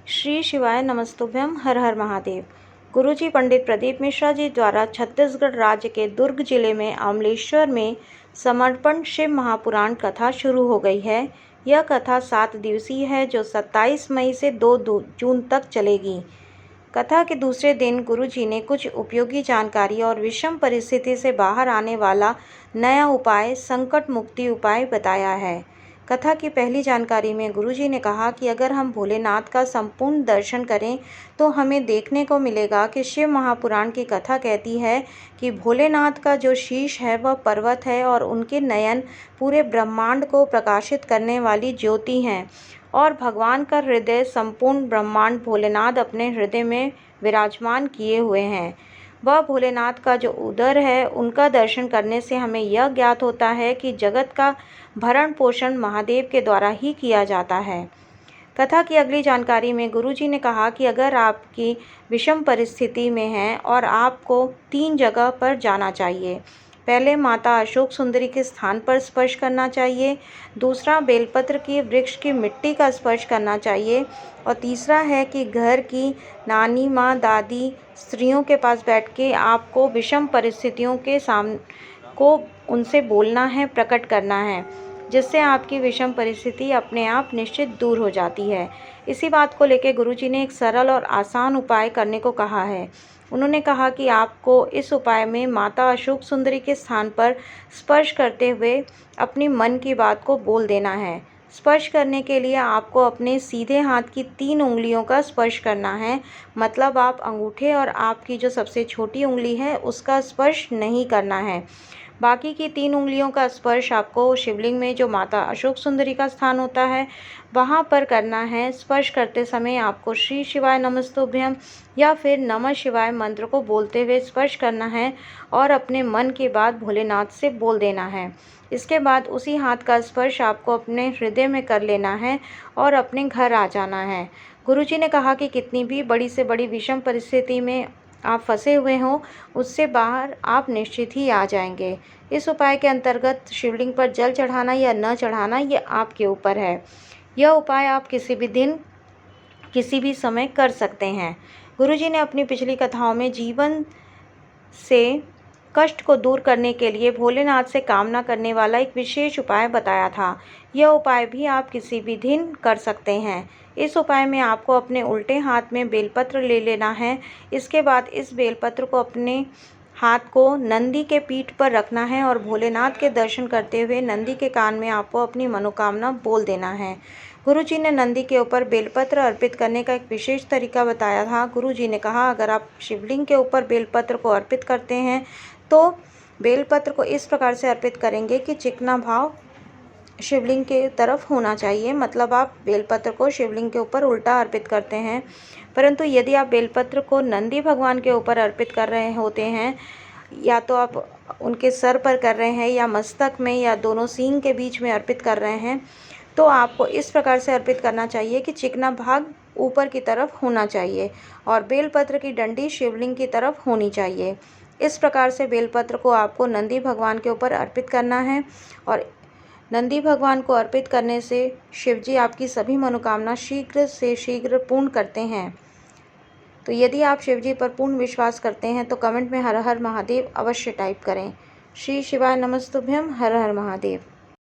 श्री शिवाय नमस्तुभ्यम। हर हर महादेव। गुरुजी पंडित प्रदीप मिश्रा जी द्वारा छत्तीसगढ़ राज्य के दुर्ग जिले में अमलेश्वर में समर्पण शिव महापुराण कथा शुरू हो गई है। यह कथा 7 दिवसीय है जो 27 मई से 2 जून तक चलेगी। कथा के दूसरे दिन गुरुजी ने कुछ उपयोगी जानकारी और विषम परिस्थिति से बाहर आने वाला नया उपाय, संकट मुक्ति उपाय बताया है। कथा की पहली जानकारी में गुरुजी ने कहा कि अगर हम भोलेनाथ का संपूर्ण दर्शन करें तो हमें देखने को मिलेगा कि शिव महापुराण की कथा कहती है कि भोलेनाथ का जो शीश है वह पर्वत है और उनके नयन पूरे ब्रह्मांड को प्रकाशित करने वाली ज्योति हैं और भगवान का हृदय संपूर्ण ब्रह्मांड भोलेनाथ अपने हृदय में विराजमान किए हुए हैं। वह भोलेनाथ का जो उदर है उनका दर्शन करने से हमें यह ज्ञात होता है कि जगत का भरण पोषण महादेव के द्वारा ही किया जाता है। कथा की अगली जानकारी में गुरुजी ने कहा कि अगर आपकी विषम परिस्थिति में हैं और आपको 3 जगह पर जाना चाहिए। पहले माता अशोक सुंदरी के स्थान पर स्पर्श करना चाहिए, दूसरा बेलपत्र की वृक्ष की मिट्टी का स्पर्श करना चाहिए और तीसरा है कि घर की नानी माँ, दादी, स्त्रियों के पास बैठ के आपको विषम परिस्थितियों के सामने को उनसे बोलना है, प्रकट करना है, जिससे आपकी विषम परिस्थिति अपने आप निश्चित दूर हो जाती है। इसी बात को लेकर गुरुजी ने एक सरल और आसान उपाय करने को कहा है। उन्होंने कहा कि आपको इस उपाय में माता अशोक सुंदरी के स्थान पर स्पर्श करते हुए अपनी मन की बात को बोल देना है। स्पर्श करने के लिए आपको अपने सीधे हाथ की 3 उंगलियों का स्पर्श करना है, मतलब आप अंगूठे और आपकी जो सबसे छोटी उंगली है उसका स्पर्श नहीं करना है। बाकी की 3 उंगलियों का स्पर्श आपको शिवलिंग में जो माता अशोक सुंदरी का स्थान होता है वहाँ पर करना है। स्पर्श करते समय आपको श्री शिवाय नमस्तुभ्यम या फिर नमः शिवाय मंत्र को बोलते हुए स्पर्श करना है और अपने मन की बात भोलेनाथ से बोल देना है। इसके बाद उसी हाथ का स्पर्श आपको अपने हृदय में कर लेना है और अपने घर आ जाना है। गुरुजी ने कहा कि कितनी भी बड़ी से बड़ी विषम परिस्थिति में आप फंसे हुए हों, उससे बाहर आप निश्चित ही आ जाएंगे। इस उपाय के अंतर्गत शिवलिंग पर जल चढ़ाना या न चढ़ाना ये आपके ऊपर है। यह उपाय आप किसी भी दिन, किसी भी समय कर सकते हैं। गुरुजी ने अपनी पिछली कथाओं में जीवन से कष्ट को दूर करने के लिए भोलेनाथ से कामना करने वाला एक विशेष उपाय बताया था। यह उपाय भी आप किसी भी दिन कर सकते हैं। इस उपाय में आपको अपने उल्टे हाथ में बेलपत्र ले लेना है। इसके बाद इस बेलपत्र को अपने हाथ को नंदी के पीठ पर रखना है और भोलेनाथ के दर्शन करते हुए नंदी के कान में आपको अपनी मनोकामना बोल देना है। गुरुजी ने नंदी के ऊपर बेलपत्र अर्पित करने का एक विशेष तरीका बताया था। गुरुजी ने कहा अगर आप शिवलिंग के ऊपर बेलपत्र को अर्पित करते हैं तो बेलपत्र को इस प्रकार से अर्पित करेंगे कि चिकना भाव शिवलिंग के तरफ होना चाहिए, मतलब आप बेलपत्र को शिवलिंग के ऊपर उल्टा अर्पित करते हैं। परंतु यदि आप बेलपत्र को नंदी भगवान के ऊपर अर्पित कर रहे होते हैं, या तो आप उनके सर पर कर रहे हैं या मस्तक में या दोनों सींग के बीच में अर्पित कर रहे हैं, तो आपको इस प्रकार से अर्पित करना चाहिए कि चिकना भाग ऊपर की तरफ होना चाहिए और बेलपत्र की डंडी शिवलिंग की तरफ होनी चाहिए। इस प्रकार से बेलपत्र को आपको नंदी भगवान के ऊपर अर्पित करना है और नंदी भगवान को अर्पित करने से शिवजी आपकी सभी मनोकामना शीघ्र से शीघ्र पूर्ण करते हैं। तो यदि आप शिवजी पर पूर्ण विश्वास करते हैं तो कमेंट में हर हर महादेव अवश्य टाइप करें। श्री शिवाय नमस्तुभ्यम। हर हर महादेव।